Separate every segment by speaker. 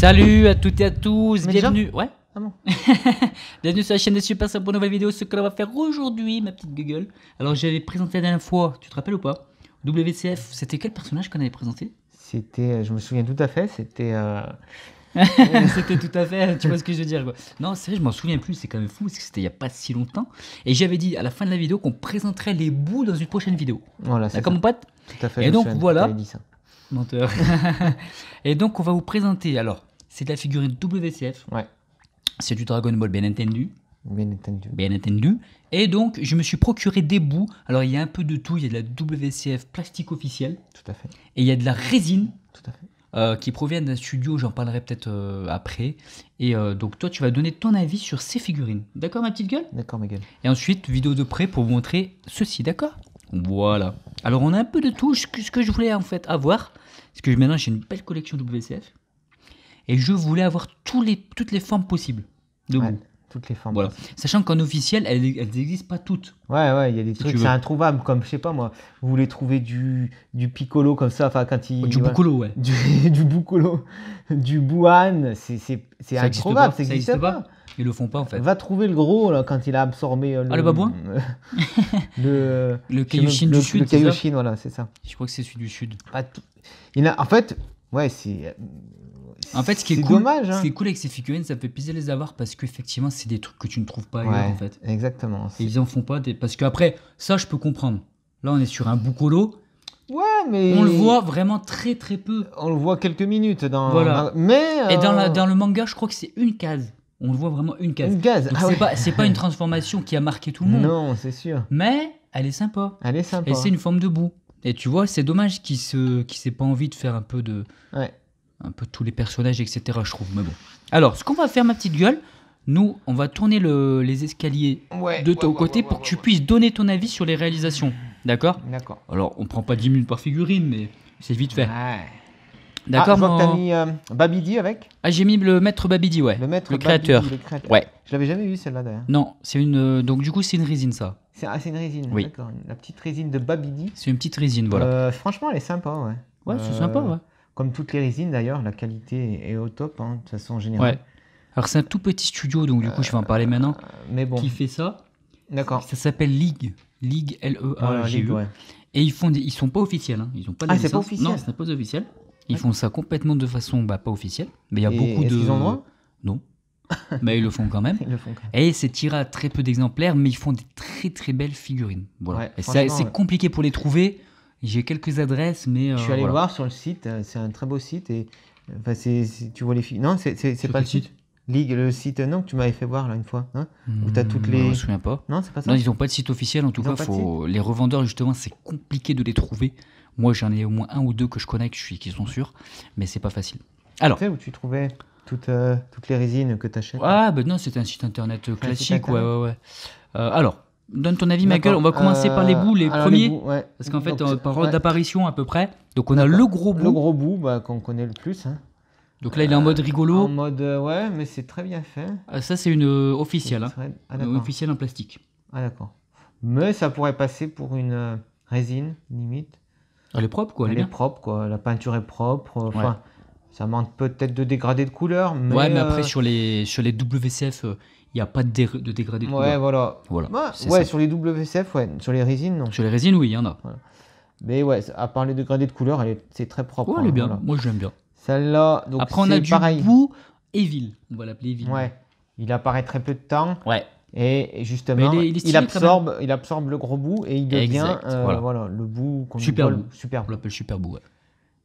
Speaker 1: Salut à toutes et à tous,
Speaker 2: Mais
Speaker 1: bienvenue.
Speaker 2: déjà
Speaker 1: Ouais.
Speaker 2: Ah bon.
Speaker 1: Bienvenue sur la chaîne des Super Sables pour une nouvelle vidéo. Ce que l'on va faire aujourd'hui, ma petite Google. Alors j'avais présenté la dernière fois, tu te rappelles ou pas? WCF, c'était quel personnage qu'on avait présenté?
Speaker 2: C'était, je me souviens tout à fait, c'était...
Speaker 1: C'était tout à fait, tu vois ce que je veux dire quoi. Non, c'est vrai, je m'en souviens plus, c'est quand même fou parce que c'était il n'y a pas si longtemps. Et j'avais dit à la fin de la vidéo qu'on présenterait les bouts dans une prochaine vidéo.
Speaker 2: Voilà, c'est
Speaker 1: D'accord
Speaker 2: ça.
Speaker 1: mon pote?
Speaker 2: Tout à fait.
Speaker 1: Et
Speaker 2: je me
Speaker 1: donc,
Speaker 2: souviens que
Speaker 1: voilà.
Speaker 2: t'avais dit ça.
Speaker 1: Menteur. Et donc on va vous présenter, alors, c'est de la figurine WCF.
Speaker 2: Ouais,
Speaker 1: C'est du Dragon Ball bien entendu.
Speaker 2: bien entendu.
Speaker 1: Bien entendu. Et donc, je me suis procuré des bouts. Alors, il y a un peu de tout. Il y a de la WCF plastique officielle.
Speaker 2: Tout à fait.
Speaker 1: Et il y a de la résine
Speaker 2: Tout à fait.
Speaker 1: qui provient d'un studio. J'en parlerai peut-être après. Et donc, toi, tu vas donner ton avis sur ces figurines. D'accord, ma petite gueule?
Speaker 2: D'accord, Miguel.
Speaker 1: Et ensuite, vidéo de près pour vous montrer ceci. D'accord? Voilà. Alors, on a un peu de tout. Ce que je voulais en fait avoir. Parce que maintenant, j'ai une belle collection WCF. Et je voulais avoir toutes les formes possibles de
Speaker 2: Ouais,
Speaker 1: bouts.
Speaker 2: toutes les formes.
Speaker 1: Voilà. Sachant qu'en officiel, elles n'existent pas toutes.
Speaker 2: Ouais, il y a des
Speaker 1: Si
Speaker 2: trucs,
Speaker 1: tu veux.
Speaker 2: c'est introuvable, comme, je sais pas moi, vous voulez trouver du Piccolo comme ça, enfin, quand il...
Speaker 1: Du
Speaker 2: voilà.
Speaker 1: Bucolo, ouais.
Speaker 2: Du Bucolo, du Bouhan, c'est
Speaker 1: Ça existe
Speaker 2: introuvable,
Speaker 1: pas,
Speaker 2: ça n'existe pas.
Speaker 1: Ils le font pas en fait.
Speaker 2: Va trouver le gros, là, quand il a absorbé
Speaker 1: le babouin
Speaker 2: le
Speaker 1: Le Kaioshin du Sud,
Speaker 2: le
Speaker 1: c'est ça?
Speaker 2: Kaioshin, voilà, c'est ça.
Speaker 1: Je crois que c'est celui du Sud.
Speaker 2: Pas tout- Il y en a, en fait, ouais, c'est...
Speaker 1: En fait, ce qui est
Speaker 2: c'est
Speaker 1: cool,
Speaker 2: dommage, hein.
Speaker 1: ce qui est cool avec ces figurines, ça fait plaisir de les avoir parce qu'effectivement, c'est des trucs que tu ne trouves pas ailleurs
Speaker 2: Ouais,
Speaker 1: en fait.
Speaker 2: exactement.
Speaker 1: Et ils en font pas parce qu'après, ça, je peux comprendre. Là, on est sur un Bucolo.
Speaker 2: Ouais, mais...
Speaker 1: On le voit vraiment très très peu.
Speaker 2: On le voit quelques minutes dans...
Speaker 1: Voilà.
Speaker 2: Mais...
Speaker 1: Et dans le manga, je crois que c'est une case. On le voit vraiment une case.
Speaker 2: Une case.
Speaker 1: Donc,
Speaker 2: Ah ouais.
Speaker 1: c'est pas une transformation qui a marqué tout le monde.
Speaker 2: Non, c'est sûr.
Speaker 1: Mais elle est sympa.
Speaker 2: Elle est sympa.
Speaker 1: Et c'est une forme de boue. Et tu vois, c'est dommage qu'il s'ait pas envie de faire un peu tous les personnages, etc. Je trouve. Mais bon. Alors, ce qu'on va faire, ma petite gueule, nous, on va tourner les escaliers de ton côté pour que tu puisses donner ton avis sur les réalisations. D'accord?
Speaker 2: D'accord.
Speaker 1: Alors, on prend pas 10 minutes par figurine, mais c'est vite fait.
Speaker 2: Ouais.
Speaker 1: D'accord,
Speaker 2: je vois que t'as
Speaker 1: mon-
Speaker 2: mis Babidi avec.
Speaker 1: Ah, j'ai mis le maître Babidi, ouais.
Speaker 2: Le maître
Speaker 1: le
Speaker 2: Babidi,
Speaker 1: créateur.
Speaker 2: le créateur.
Speaker 1: Ouais.
Speaker 2: Je l'avais jamais vu celle-là d'ailleurs.
Speaker 1: Non, c'est une. Donc, du coup, c'est une résine, ça.
Speaker 2: C'est une résine.
Speaker 1: Oui.
Speaker 2: D'accord. La petite résine de Babidi.
Speaker 1: C'est une petite résine, voilà.
Speaker 2: Franchement, elle est sympa, ouais.
Speaker 1: Ouais, c'est sympa, ouais.
Speaker 2: Comme toutes les résines d'ailleurs, la qualité est au top, hein, de façon générale.
Speaker 1: Ouais. Alors, c'est un tout petit studio, donc du coup, je vais en parler maintenant.
Speaker 2: Mais bon,
Speaker 1: Qui fait ça?
Speaker 2: d'accord.
Speaker 1: Ça s'appelle League. League,
Speaker 2: Voilà,
Speaker 1: L-E-A-G-E.
Speaker 2: Ligue, ouais.
Speaker 1: Et ils sont pas officiels, hein. Ils ont pas de
Speaker 2: Ah, c'est pas
Speaker 1: licence.
Speaker 2: officiel.
Speaker 1: Non, c'est pas officiel. Ils font ça complètement de façon pas officielle. Mais il y a beaucoup
Speaker 2: Est-ce
Speaker 1: de.
Speaker 2: qu'ils ont le droit?
Speaker 1: Non. Mais ils le font quand même.
Speaker 2: Ils le font quand même.
Speaker 1: Et c'est tiré à très peu d'exemplaires, mais ils font des très très belles figurines. Voilà.
Speaker 2: Ouais,
Speaker 1: Et
Speaker 2: franchement,
Speaker 1: c'est
Speaker 2: ouais.
Speaker 1: compliqué pour les trouver. J'ai quelques adresses, mais.
Speaker 2: Je suis allé
Speaker 1: voilà.
Speaker 2: voir sur le site, c'est un très beau site et enfin, tu vois les filles. Non, c'est
Speaker 1: Sur
Speaker 2: pas le
Speaker 1: quel
Speaker 2: site.
Speaker 1: site
Speaker 2: Ligue, le site non que tu m'avais fait voir là une fois, hein, où t'as toutes
Speaker 1: Je
Speaker 2: les.
Speaker 1: me souviens pas.
Speaker 2: Non, c'est pas ça.
Speaker 1: Non, ils n'ont pas de site officiel en tout
Speaker 2: Ils ont
Speaker 1: cas.
Speaker 2: pas de
Speaker 1: Les revendeurs, justement, c'est compliqué de les trouver. Moi, j'en ai au moins un ou deux que je connais, qui sont sûrs, mais c'est pas facile. Alors,
Speaker 2: Tu sais où tu trouvais toutes les résines que t'achètes.
Speaker 1: ah, ben non, c'est un site internet classique,
Speaker 2: internet.
Speaker 1: ouais. Alors, donne ton avis, ma
Speaker 2: D'accord.
Speaker 1: gueule. On va commencer par les bouts, les
Speaker 2: alors,
Speaker 1: premiers.
Speaker 2: bouts, ouais.
Speaker 1: Parce qu'en fait,
Speaker 2: Donc,
Speaker 1: par
Speaker 2: ouais.
Speaker 1: ordre d'apparition à peu près. Donc, on a
Speaker 2: D'accord.
Speaker 1: le gros bout.
Speaker 2: Le gros bout, bah, qu'on connaît le plus. Hein.
Speaker 1: Donc là, il est en mode rigolo.
Speaker 2: En mode, ouais, mais c'est très bien fait.
Speaker 1: Ça, c'est une officielle. Hein.
Speaker 2: Ah,
Speaker 1: Une
Speaker 2: d'accord.
Speaker 1: officielle en plastique.
Speaker 2: Ah, d'accord. Mais ça pourrait passer pour une résine, limite.
Speaker 1: Elle est propre, quoi. Elle
Speaker 2: Elle
Speaker 1: est
Speaker 2: est
Speaker 1: bien.
Speaker 2: propre, quoi. La peinture est propre. Enfin, ça manque peut-être de dégradé de couleur, mais...
Speaker 1: Ouais, mais après, sur les WCF, il n'y a pas de dégradé de
Speaker 2: Ouais,
Speaker 1: couleur.
Speaker 2: voilà.
Speaker 1: Voilà,
Speaker 2: Ouais,
Speaker 1: c'est
Speaker 2: ouais,
Speaker 1: ça.
Speaker 2: sur les WCF, ouais. Sur les résines, non.
Speaker 1: Sur les résines, oui, il y en a.
Speaker 2: Mais ouais, à part les dégradés de couleur, c'est très propre.
Speaker 1: Ouais, elle est
Speaker 2: hein,
Speaker 1: bien.
Speaker 2: voilà.
Speaker 1: Moi, je l'aime bien.
Speaker 2: Celle-là, donc
Speaker 1: Après, on a
Speaker 2: c'est
Speaker 1: du
Speaker 2: pareil.
Speaker 1: bout Evil. On va l'appeler Evil.
Speaker 2: Ouais. Il apparaît très peu de temps.
Speaker 1: Ouais.
Speaker 2: Et justement,
Speaker 1: Mais il est stylé,
Speaker 2: il absorbe le gros bout et il devient
Speaker 1: Exact, voilà.
Speaker 2: voilà, le bout qu'on
Speaker 1: Super
Speaker 2: voit,
Speaker 1: bout.
Speaker 2: super
Speaker 1: On
Speaker 2: bout.
Speaker 1: l'appelle Super Bout, ouais.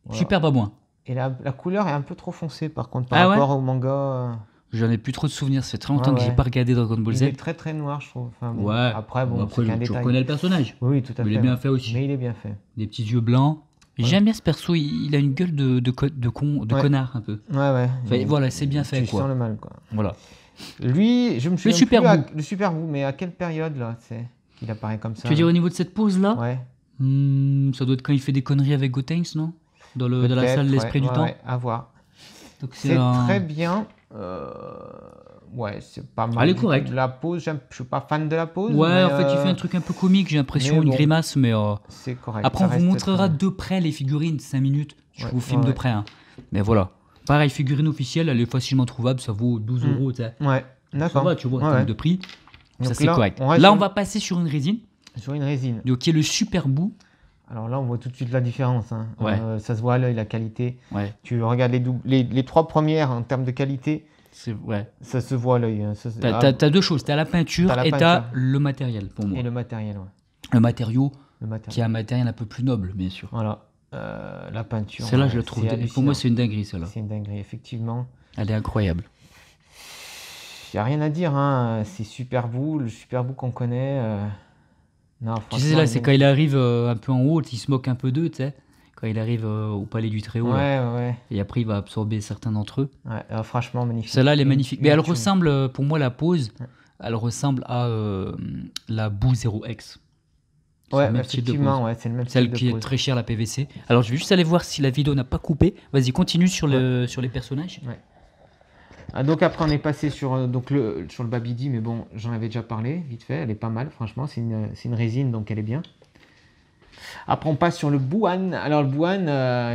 Speaker 2: Voilà.
Speaker 1: Super babouin.
Speaker 2: Et la couleur est un peu trop foncée par contre par
Speaker 1: Ah ouais
Speaker 2: rapport au manga.
Speaker 1: J'en ai plus trop de souvenirs. Ça fait très longtemps
Speaker 2: Ouais,
Speaker 1: que j'ai
Speaker 2: ouais.
Speaker 1: pas regardé Dragon Ball
Speaker 2: Il
Speaker 1: Z.
Speaker 2: est très très noir, je trouve. Enfin, bon,
Speaker 1: Ouais.
Speaker 2: Après, bon, c'est qu'un
Speaker 1: tu
Speaker 2: détail.
Speaker 1: reconnais le personnage.
Speaker 2: Oui, tout à
Speaker 1: Mais
Speaker 2: fait.
Speaker 1: il est bien
Speaker 2: ouais.
Speaker 1: fait aussi.
Speaker 2: Mais il est bien fait.
Speaker 1: Des petits yeux blancs. J'aime bien ce perso. Il a une gueule de
Speaker 2: Ouais.
Speaker 1: connard un peu.
Speaker 2: Ouais, ouais.
Speaker 1: Enfin, voilà, c'est bien fait,
Speaker 2: Tu
Speaker 1: quoi.
Speaker 2: sens le mal, quoi.
Speaker 1: Voilà.
Speaker 2: Lui, je me souviens
Speaker 1: super
Speaker 2: plus
Speaker 1: bout.
Speaker 2: le super bout, mais à quelle période là, c'est qu'il apparaît comme ça?
Speaker 1: Tu veux dire au niveau de cette pose-là,
Speaker 2: Ouais.
Speaker 1: ça doit être quand il fait des conneries avec Gotenks, non? Dans la
Speaker 2: Peut-être,
Speaker 1: salle de l'esprit
Speaker 2: ouais,
Speaker 1: du temps.
Speaker 2: ouais, à voir.
Speaker 1: Donc
Speaker 2: C'est très bien. Ouais, c'est pas mal.
Speaker 1: Elle est correcte.
Speaker 2: La pose, je suis pas fan de la pose.
Speaker 1: Ouais,
Speaker 2: mais,
Speaker 1: en fait, il fait un truc un peu comique, j'ai l'impression,
Speaker 2: mais
Speaker 1: une
Speaker 2: bon.
Speaker 1: grimace, mais
Speaker 2: C'est correct.
Speaker 1: après,
Speaker 2: ça
Speaker 1: on vous
Speaker 2: reste
Speaker 1: montrera
Speaker 2: très-
Speaker 1: de près les figurines, 5 minutes. Je
Speaker 2: Ouais,
Speaker 1: vous filme
Speaker 2: ouais,
Speaker 1: de
Speaker 2: ouais.
Speaker 1: près. Hein. Mais voilà. Pareil, figurine officielle, elle est facilement trouvable, ça vaut 12 €. Tu sais.
Speaker 2: Ouais,
Speaker 1: Ça
Speaker 2: d'accord.
Speaker 1: va, tu vois, en termes de prix.
Speaker 2: Donc
Speaker 1: ça, c'est correct.
Speaker 2: on reste
Speaker 1: Là,
Speaker 2: sur-
Speaker 1: on va passer sur une résine,
Speaker 2: Sur une résine.
Speaker 1: donc, qui est le Super Boo.
Speaker 2: Alors là, on voit tout de suite la différence. Hein.
Speaker 1: Ouais.
Speaker 2: Ça se voit à l'œil, la qualité.
Speaker 1: Ouais,
Speaker 2: Tu regardes les 3 premières en termes de qualité,
Speaker 1: ouais.
Speaker 2: ça se voit à l'œil. Hein.
Speaker 1: T'as deux choses, t'as la peinture
Speaker 2: T'as la
Speaker 1: et t'as
Speaker 2: peinture.
Speaker 1: le matériel, pour moi.
Speaker 2: Et le matériel, ouais.
Speaker 1: Le matériau,
Speaker 2: Le matériel.
Speaker 1: qui est un matériel un peu plus noble, bien sûr.
Speaker 2: Voilà. La peinture.
Speaker 1: Celle-là,
Speaker 2: ouais,
Speaker 1: je la trouve.
Speaker 2: c'est
Speaker 1: Pour
Speaker 2: hallucinant.
Speaker 1: moi, c'est une dinguerie, celle-là.
Speaker 2: C'est une dinguerie, effectivement.
Speaker 1: Elle est incroyable.
Speaker 2: Il n'y a rien à dire. Hein. C'est Super Boo, le Super Boo qu'on connaît. Non,
Speaker 1: Tu sais, là, c'est quand il arrive un peu en haut, il se moque un peu d'eux, tu sais. Quand il arrive au palais du Très-Haut. là.
Speaker 2: Ouais.
Speaker 1: Et après, il va absorber certains d'entre eux.
Speaker 2: Ouais, franchement, magnifique.
Speaker 1: Celle-là, elle est magnifique. Mais elle
Speaker 2: tuerie.
Speaker 1: ressemble, pour moi, la pose,
Speaker 2: Ouais.
Speaker 1: elle ressemble à la Boo 0X. C'est
Speaker 2: Ouais,
Speaker 1: le même style de
Speaker 2: effectivement,
Speaker 1: pose.
Speaker 2: ouais, c'est le même
Speaker 1: Celle
Speaker 2: style de
Speaker 1: qui est
Speaker 2: pose.
Speaker 1: très chère, la PVC. Alors, je vais juste aller voir si la vidéo n'a pas coupé. Vas-y, continue sur les personnages.
Speaker 2: Ah, donc après, on est passé sur le Babidi, mais bon, j'en avais déjà parlé, vite fait. Elle est pas mal, franchement. C'est une résine, donc elle est bien. Après, on passe sur le Bouhan. Alors, le Bouhan,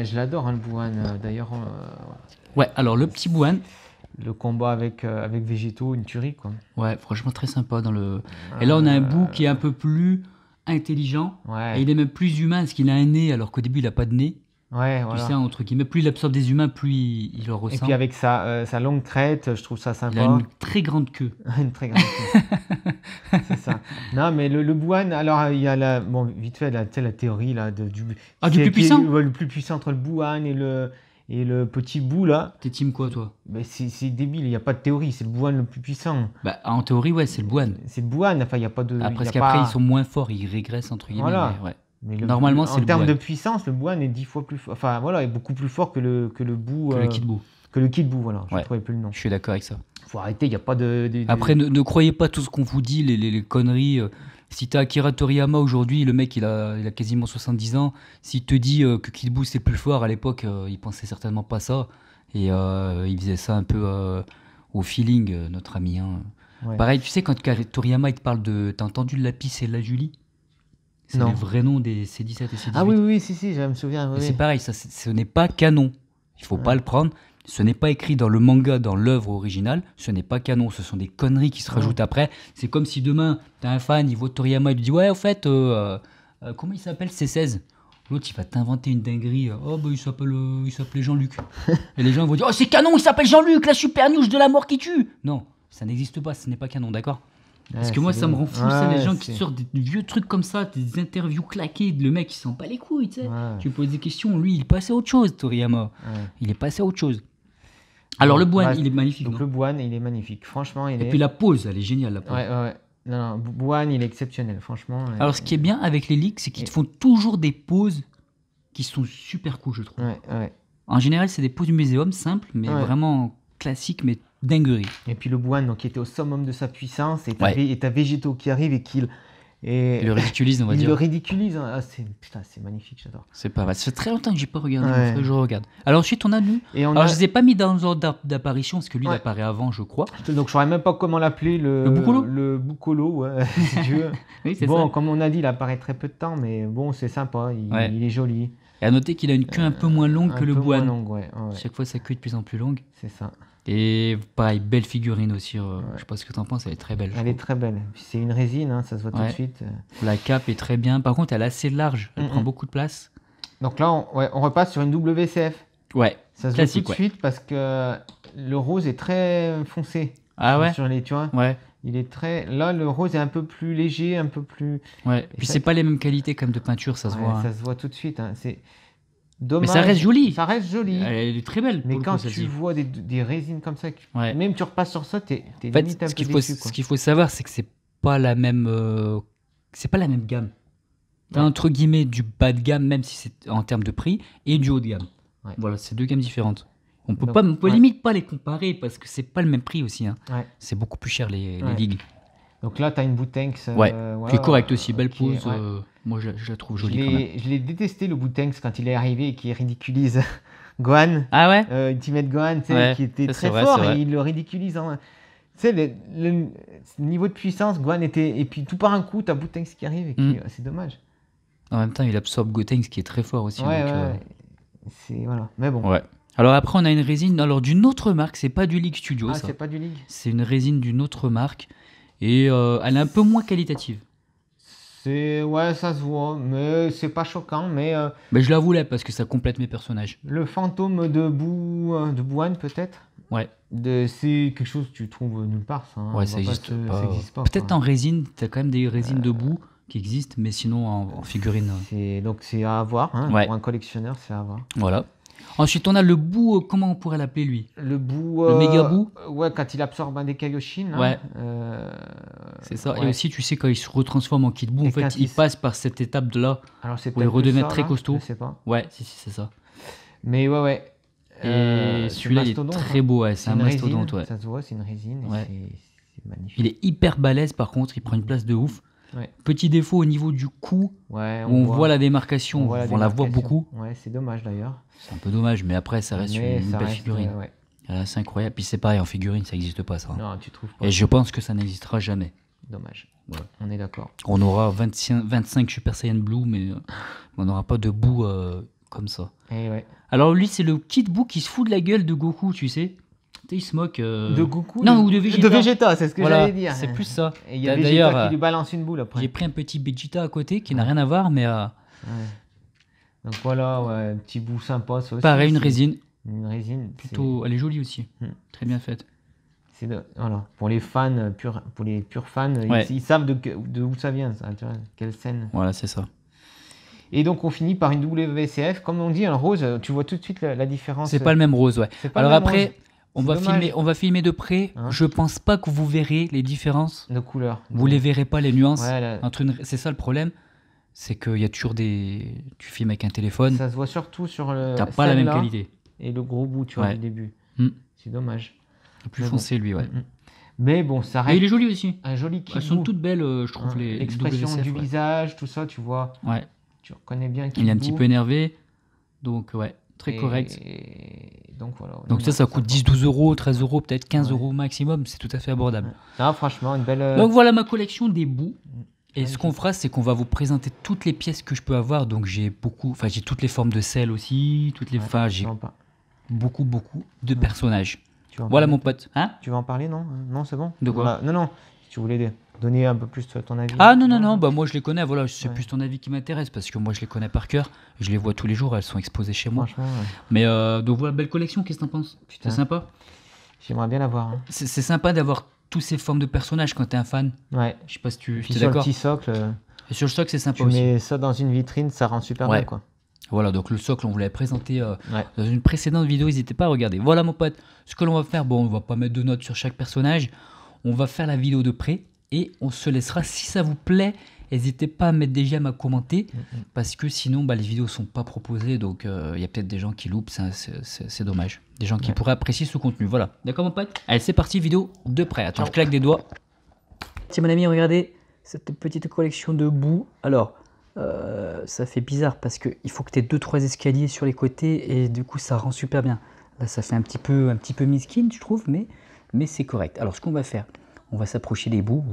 Speaker 2: je l'adore, hein, le Bouhan. D'ailleurs,
Speaker 1: Ouais, alors le petit Bouhan.
Speaker 2: le combat avec Végéto, une tuerie, quoi.
Speaker 1: Ouais, franchement, très sympa dans le. Et là, on a un Boo qui est un peu plus intelligent.
Speaker 2: Ouais,
Speaker 1: Et il est même plus humain parce qu'il a un nez, alors qu'au début, il n'a pas de nez.
Speaker 2: ouais,
Speaker 1: Tu
Speaker 2: voilà.
Speaker 1: sais, entre guillemets, plus il absorbe des humains, plus il leur
Speaker 2: Et
Speaker 1: ressemble.
Speaker 2: puis avec sa longue crête, je trouve ça
Speaker 1: Il
Speaker 2: sympa.
Speaker 1: a une très grande queue.
Speaker 2: Une très grande queue. C'est ça. Non, mais le Bouhan, alors il y a bon, vite fait, tu sais, la théorie là, du
Speaker 1: Ah, du
Speaker 2: c'est
Speaker 1: plus
Speaker 2: qui est
Speaker 1: puissant
Speaker 2: le plus puissant entre le Bouhan et le petit Boo là.
Speaker 1: T'es team quoi, toi?
Speaker 2: Ben, c'est débile, il n'y a pas de théorie, c'est le Bouhan le plus puissant.
Speaker 1: Bah, en théorie, ouais, c'est le Bouhan.
Speaker 2: C'est le Bouhan, enfin, il n'y a pas de.
Speaker 1: Ah,
Speaker 2: il y
Speaker 1: parce
Speaker 2: a
Speaker 1: qu'après,
Speaker 2: pas-
Speaker 1: ils sont moins forts, ils régressent, entre guillemets.
Speaker 2: Voilà.
Speaker 1: Mais ouais.
Speaker 2: mais
Speaker 1: Normalement, c'est
Speaker 2: en
Speaker 1: le
Speaker 2: termes
Speaker 1: Bouhan.
Speaker 2: de puissance, le Bouhan est 10 fois plus fort. Enfin, voilà, est beaucoup plus fort que le Boo.
Speaker 1: Que le Kid Boo.
Speaker 2: Que le Kid Boo, voilà. Je ne
Speaker 1: Ouais.
Speaker 2: trouvais plus le nom.
Speaker 1: Je suis d'accord avec ça.
Speaker 2: Faut arrêter, il n'y a pas de.
Speaker 1: Après, ne croyez pas tout ce qu'on vous dit, les conneries. Si t'as Akira Toriyama aujourd'hui, le mec il a quasiment 70 ans. S'il te dit que Kid Buu c'est plus fort, à l'époque, il pensait certainement pas ça. Et il faisait ça un peu au feeling, notre ami. Hein.
Speaker 2: Ouais.
Speaker 1: Pareil, tu sais, quand Toriyama il te parle de. T'as entendu le Lapis et la Julie? C'est
Speaker 2: Non.
Speaker 1: les vrais noms des C17 et C18.
Speaker 2: Ah oui, si, je me souviens.
Speaker 1: Et
Speaker 2: Oui.
Speaker 1: c'est pareil, ce n'est pas canon. Il faut pas le prendre. Ce n'est pas écrit dans le manga, dans l'œuvre originale. Ce n'est pas canon. Ce sont des conneries qui se rajoutent après. C'est comme si demain, tu as un fan, il voit Toriyama, il lui dit ouais, au fait, comment il s'appelle C16? L'autre, il va t'inventer une dinguerie. Oh, bah, il s'appelait Jean-Luc. Et les gens vont dire oh, c'est canon, il s'appelle Jean-Luc, la super news de la mort qui tue. Non, ça n'existe pas, ce n'est pas canon, d'accord? Parce que moi, ça me rend fou, ça, les gens qui sortent des vieux trucs comme ça, des interviews claquées, le mec, il s'en bat les couilles, tu sais. Tu lui poses des questions, lui, il est passé à autre chose, Toriyama. Il est passé à autre chose. Alors, le Bouhan, il est magnifique.
Speaker 2: Donc,
Speaker 1: non
Speaker 2: le Bouhan, il est magnifique. Franchement, il est.
Speaker 1: Et puis la pose, elle est géniale, la pose.
Speaker 2: Ouais. Non, Bouhan, il est exceptionnel, franchement.
Speaker 1: Alors, ce qui est bien avec les leaks, c'est qu'ils te font toujours des poses qui sont super cool, je trouve.
Speaker 2: Ouais.
Speaker 1: En général, c'est des poses du muséum, simples, mais vraiment classiques, mais dinguerie.
Speaker 2: Et puis le Bouhan, donc, qui était au summum de sa puissance, et t'as Végéto qui arrive et qu'il.
Speaker 1: Il le ridiculise, on va dire.
Speaker 2: Il le ridiculise. Ah, c'est magnifique, j'adore.
Speaker 1: C'est pas mal. Ça fait très longtemps que j'ai pas regardé, il faudrait que je regarde. Alors ensuite, on a lui.
Speaker 2: Alors,
Speaker 1: je les ai pas mis dans l'ordre d'apparition, parce que lui, il apparaît avant, je crois.
Speaker 2: Donc, je saurais même pas comment l'appeler. Le
Speaker 1: Boucolo.
Speaker 2: Le Boucolo, ouais, si tu veux.
Speaker 1: Oui, c'est
Speaker 2: bon,
Speaker 1: ça.
Speaker 2: comme on a dit, il apparaît très peu de temps, mais bon, c'est sympa. Il est joli.
Speaker 1: Et à noter qu'il a une queue un peu moins longue que le Bouhan.
Speaker 2: Ouais.
Speaker 1: Chaque fois, sa queue est de plus en plus longue.
Speaker 2: C'est ça.
Speaker 1: Et pareil, belle figurine aussi. Je sais pas ce que t'en penses, elle est très belle.
Speaker 2: Elle est très belle. C'est une résine, hein, ça se voit tout de suite.
Speaker 1: La cape est très bien. Par contre, elle est assez large. Elle prend beaucoup de place.
Speaker 2: Donc là, on repasse sur une WCF.
Speaker 1: Ouais.
Speaker 2: Ça se
Speaker 1: classique,
Speaker 2: voit tout de suite parce que le rose est très foncé.
Speaker 1: Ah ouais.
Speaker 2: Sur les, tu vois.
Speaker 1: Ouais.
Speaker 2: Il est très. Là, le rose est un peu plus léger, un peu plus.
Speaker 1: Ouais. Puis c'est pas les mêmes qualités comme de peinture, ça se voit.
Speaker 2: Ça se voit tout de suite. Hein. C'est dommage.
Speaker 1: Mais ça reste joli.
Speaker 2: Ça reste joli.
Speaker 1: Elle est très belle.
Speaker 2: Mais quand
Speaker 1: coup,
Speaker 2: tu vois des résines comme ça,
Speaker 1: ouais.
Speaker 2: même tu repasses sur ça, t'es
Speaker 1: en fait,
Speaker 2: limite un peu déçu.
Speaker 1: Ce qu'il faut savoir, c'est que c'est pas la même gamme. T'as entre guillemets du bas de gamme, même si c'est en termes de prix, et du haut de gamme. Ouais. Voilà, c'est deux gammes différentes. On peut limite pas les comparer parce que c'est pas le même prix aussi. Hein. Ouais. C'est beaucoup plus cher les ligues.
Speaker 2: Donc là, tu as une Boutenx.
Speaker 1: Qui est correcte aussi, belle pose. Moi, je la trouve jolie quand même.
Speaker 2: Je l'ai détesté le Boutenx quand il est arrivé et qu'il ridiculise Gohan.
Speaker 1: Ah ouais.
Speaker 2: Ultimate Gohan, qui était très fort et il le ridiculise. Hein. Tu sais, le niveau de puissance, Gohan était. Et puis tout par un coup, tu as Boutenx qui arrive et c'est dommage.
Speaker 1: En même temps, il absorbe Gotenks qui est très fort aussi.
Speaker 2: C'est voilà. Mais bon.
Speaker 1: Ouais. Alors après, on a une résine d'une autre marque, c'est pas du League Studio.
Speaker 2: Ah,
Speaker 1: ça.
Speaker 2: c'est pas du League.
Speaker 1: C'est une résine d'une autre marque et elle est un peu moins qualitative.
Speaker 2: Ouais, ça se voit, mais c'est pas choquant. Mais
Speaker 1: je la voulais parce que ça complète mes personnages.
Speaker 2: le fantôme de Bouane peut-être.
Speaker 1: Ouais.
Speaker 2: C'est quelque chose que tu trouves nulle part. Ça, hein.
Speaker 1: Ouais, ça existe pas. Peut-être
Speaker 2: quoi.
Speaker 1: en résine, tu as quand même des résines de boue qui existent, mais sinon en figurine.
Speaker 2: Donc c'est à avoir, hein.
Speaker 1: Ouais.
Speaker 2: Pour un collectionneur, c'est à avoir.
Speaker 1: Voilà. Ensuite, on a le bout, comment on pourrait l'appeler lui?
Speaker 2: Le bout.
Speaker 1: Le méga bout.
Speaker 2: Ouais, quand il absorbe un des Kaioshin.
Speaker 1: Ouais.
Speaker 2: C'est
Speaker 1: ça.
Speaker 2: ouais.
Speaker 1: Et aussi, tu sais, quand il se retransforme en kit bout, en fait, il passe par cette étape de là où il redevient très costaud.
Speaker 2: Je sais pas.
Speaker 1: Ouais, si, c'est ça.
Speaker 2: Mais ouais.
Speaker 1: Et celui-là, il est très beau, ouais. C'est un mastodonte, ouais.
Speaker 2: Ça se voit, c'est une résine.
Speaker 1: Ouais.
Speaker 2: C'est magnifique.
Speaker 1: Il est hyper balèze, par contre, il prend une place de ouf.
Speaker 2: Ouais.
Speaker 1: Petit défaut au niveau du cou,
Speaker 2: ouais,
Speaker 1: on voit la démarcation, on la voit beaucoup.
Speaker 2: Ouais, c'est dommage d'ailleurs.
Speaker 1: C'est un peu dommage, mais après, ça reste une belle figurine.
Speaker 2: Ouais.
Speaker 1: C'est incroyable. Puis c'est pareil, en figurine, ça n'existe pas, ça.
Speaker 2: Non, tu trouves pas.
Speaker 1: Et je pense que ça n'existera jamais.
Speaker 2: Dommage.
Speaker 1: Voilà.
Speaker 2: On est d'accord.
Speaker 1: On aura 25 Super Saiyan Blue, mais on n'aura pas de bout comme ça.
Speaker 2: Et ouais.
Speaker 1: Alors lui, c'est le kit bout qui se fout de la gueule de Goku, tu sais. Il se moque.
Speaker 2: De Goku
Speaker 1: Non, ou de Vegeta.
Speaker 2: De Vegeta, c'est ce que j'allais dire.
Speaker 1: C'est plus ça.
Speaker 2: Et il y a Vegeta qui lui balance une boule après.
Speaker 1: J'ai pris un petit Vegeta à côté qui n'a rien à voir, mais.
Speaker 2: Ouais. Donc voilà, ouais, un petit bout sympa. Ça aussi,
Speaker 1: pareil, une résine.
Speaker 2: Une résine.
Speaker 1: Plutôt, elle est jolie aussi. Très bien faite.
Speaker 2: Voilà. Pour les fans, pour les purs fans, ils savent de où ça vient, ça, tu vois, quelle scène.
Speaker 1: Voilà, c'est ça.
Speaker 2: Et donc on finit par une WCF. Comme on dit, un rose, tu vois tout de suite la différence.
Speaker 1: C'est pas le même rose, ouais. Alors après. On va filmer de près.
Speaker 2: Hein,
Speaker 1: je pense pas que vous verrez les différences
Speaker 2: de couleurs.
Speaker 1: Vous les verrez pas, les nuances.
Speaker 2: Ouais,
Speaker 1: c'est ça le problème. C'est qu'il y a toujours des. Tu filmes avec un téléphone.
Speaker 2: Ça se voit surtout sur le.
Speaker 1: T'as pas la même qualité.
Speaker 2: Et le gros bout, tu vois, du début. C'est dommage.
Speaker 1: Le plus foncé, lui, ouais.
Speaker 2: Mais bon, ça reste.
Speaker 1: Et il est joli aussi.
Speaker 2: Un joli kit.
Speaker 1: Elles sont toutes belles, je trouve, les
Speaker 2: l'expression du visage, tout ça, tu vois.
Speaker 1: Ouais.
Speaker 2: Tu reconnais bien.
Speaker 1: Il est un petit peu énervé. Donc, ouais. Très correct.
Speaker 2: Donc voilà.
Speaker 1: Donc ça coûte 10, 12 euros, 13 euros, peut-être 15 euros maximum. C'est tout à fait abordable.
Speaker 2: Ah, franchement, une belle.
Speaker 1: Donc voilà ma collection des bouts. Et ce qu'on fera, c'est qu'on va vous présenter toutes les pièces que je peux avoir. Donc j'ai toutes les formes de sel aussi, j'ai beaucoup de personnages. Voilà mon pote. Hein?
Speaker 2: Tu vas en parler, non? Non, c'est bon.
Speaker 1: De quoi?
Speaker 2: Non. Si tu voulais donner un peu plus ton avis.
Speaker 1: Ah non, bah moi je les connais. Voilà, c'est plus ton avis qui m'intéresse parce que moi je les connais par cœur. Je les vois tous les jours. Elles sont exposées chez moi.
Speaker 2: Franchement. Ouais.
Speaker 1: Mais donc voilà, belle collection. Qu'est-ce que t'en penses? C'est sympa.
Speaker 2: J'aimerais bien l'avoir. Hein.
Speaker 1: C'est sympa d'avoir toutes ces formes de personnages quand t'es un fan.
Speaker 2: Ouais.
Speaker 1: Je sais pas si tu es
Speaker 2: d'accord. Sur le petit socle.
Speaker 1: Et sur le socle, c'est sympa aussi.
Speaker 2: Tu mets ça dans une vitrine, ça rend super bien, quoi.
Speaker 1: Voilà, donc le socle, on vous l'avait présenté dans une précédente vidéo, n'hésitez pas à regarder. Voilà mon pote, ce que l'on va faire, on va pas mettre de notes sur chaque personnage, on va faire la vidéo de près et on se laissera, si ça vous plaît, n'hésitez pas à mettre des j'aime, à commenter, parce que sinon les vidéos sont pas proposées, donc il y a peut-être des gens qui loupent, c'est dommage. Des gens qui pourraient apprécier ce contenu, voilà. D'accord mon pote? Allez, c'est parti, vidéo de près. Attends, je claque des doigts. Tiens mon ami, regardez cette petite collection de boue. Alors... ça fait bizarre parce qu'il faut que tu aies 2-3 escaliers sur les côtés et du coup ça rend super bien. Là ça fait un petit peu miskin, je trouve, mais c'est correct. Alors ce qu'on va faire, on va s'approcher des bouts.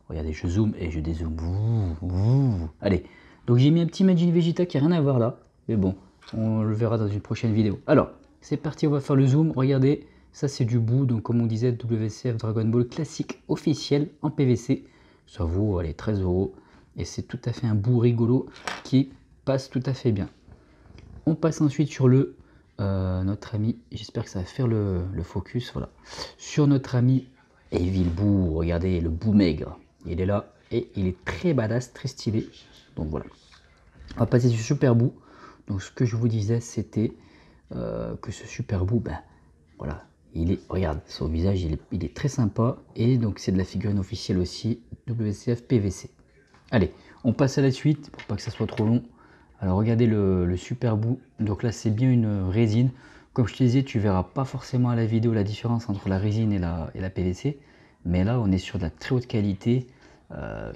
Speaker 1: Regardez, je zoome et je dézoome. Allez, donc j'ai mis un petit Majin Vegeta qui n'a rien à voir là, mais bon, on le verra dans une prochaine vidéo. Alors, c'est parti, on va faire le zoom. Regardez, ça c'est du bout, donc comme on disait, WCF Dragon Ball classique officiel en PVC. Ça vaut, allez, 13 €. Et c'est tout à fait un bout rigolo qui passe tout à fait bien. On passe ensuite sur notre ami, j'espère que ça va faire le focus, voilà. Sur notre ami Evil Boo, regardez le bout maigre. Il est là et il est très badass, très stylé. Donc voilà. On va passer sur Super Boo. Donc ce que je vous disais, c'était que ce Super Boo, voilà. Regarde, son visage, il est très sympa. Et donc c'est de la figurine officielle aussi, WCF PVC. Allez, on passe à la suite pour pas que ça soit trop long. Alors regardez le Super Boo. Donc là c'est bien une résine. Comme je te disais, tu verras pas forcément à la vidéo la différence entre la résine et la PVC. Mais là on est sur de la très haute qualité.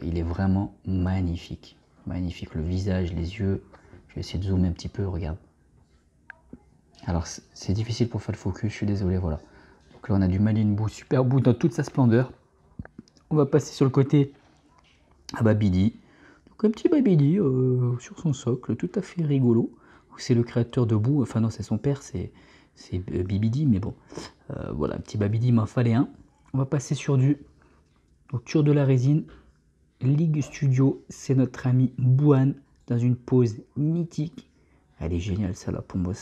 Speaker 1: Il est vraiment magnifique. Magnifique, le visage, les yeux. Je vais essayer de zoomer un petit peu, regarde. Alors c'est difficile pour faire le focus, je suis désolé, voilà. Donc là on a du Majin Boo, Super Boo dans toute sa splendeur. On va passer sur le côté à Babidi. Donc un petit Babidi sur son socle, tout à fait rigolo. c'est le créateur de Boo, enfin non, c'est son père, c'est Bibidi, mais bon, voilà, un petit Babidi, il m'en fallait un. On va passer sur de la résine. Ligue Studio, c'est notre ami Bouane dans une pose mythique. Elle est géniale, celle-là, pour moi,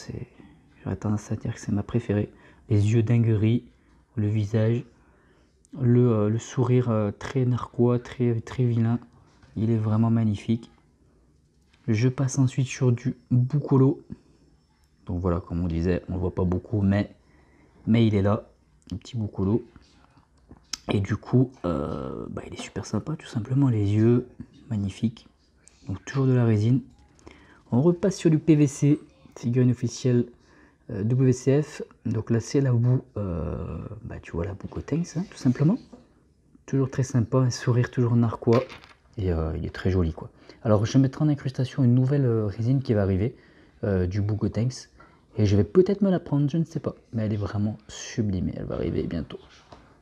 Speaker 1: j'aurais tendance à dire que c'est ma préférée. Les yeux dinguerie, le visage, le sourire très narquois, très, très vilain. Il est vraiment magnifique. Je passe ensuite sur du Boucolo. Donc voilà, comme on disait, on ne voit pas beaucoup, mais il est là, un petit Boucolo. Et du coup, il est super sympa, tout simplement. Les yeux, magnifiques. Donc toujours de la résine. On repasse sur du PVC, figurine officielle WCF. Donc là, c'est la boue, tu vois, la boue Gotenks, hein, tout simplement. Toujours très sympa, un sourire toujours narquois. Et il est très joli, quoi. Alors, je mettrai en incrustation une nouvelle résine qui va arriver, du boue Gotenks. Et je vais peut-être me la prendre, je ne sais pas. Mais elle est vraiment sublime et elle va arriver bientôt.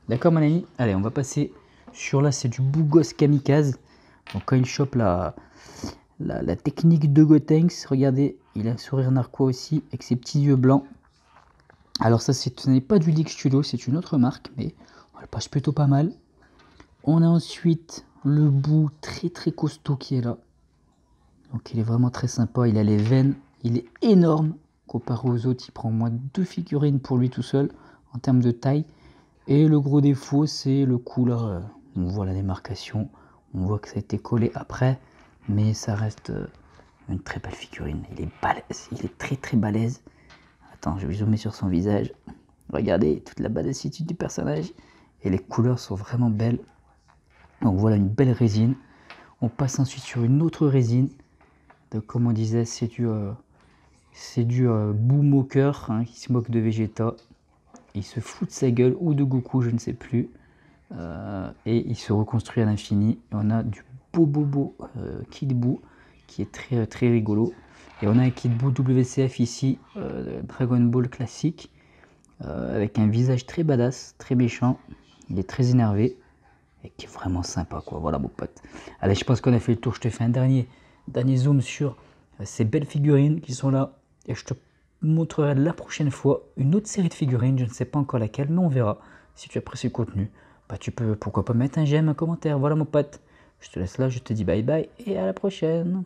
Speaker 1: D'accord, mon ami? Allez, on va passer sur là, c'est du Bougos Kamikaze. Donc, quand il chope la technique de Gotenks, regardez, il a un sourire narquois aussi, avec ses petits yeux blancs. Alors, ça, ce n'est pas du Ligue Studio, c'est une autre marque, mais elle passe plutôt pas mal. On a ensuite le Boo très très costaud qui est là. Donc, il est vraiment très sympa, il a les veines, il est énorme. Comparé aux autres, il prend au moins 2 figurines pour lui tout seul, en termes de taille. Et le gros défaut, c'est le cou là. On voit la démarcation, on voit que ça a été collé après, mais ça reste une très belle figurine. Il est balèze, il est très très balèze. Attends, je vais zoomer sur son visage. Regardez toute la balancitude du personnage. Et les couleurs sont vraiment belles. Donc voilà une belle résine. On passe ensuite sur une autre résine. Donc, comme on disait, c'est du Boo Moqueur, hein, qui se moque de Vegeta. Il se fout de sa gueule ou de Goku, je ne sais plus. Et il se reconstruit à l'infini. On a du Bobobo Kid Boo qui est très très rigolo. Et on a un Kid Boo WCF ici, Dragon Ball classique, avec un visage très badass, très méchant. Il est très énervé et qui est vraiment sympa, quoi. Voilà, mon pote. Allez, je pense qu'on a fait le tour. Je te fais un dernier zoom sur ces belles figurines qui sont là. Et je te montrerai la prochaine fois une autre série de figurines. Je ne sais pas encore laquelle, mais on verra. Si tu apprécies le contenu, tu peux pourquoi pas mettre un j'aime, un commentaire. Voilà, mon pote. Je te laisse là, je te dis bye bye et à la prochaine.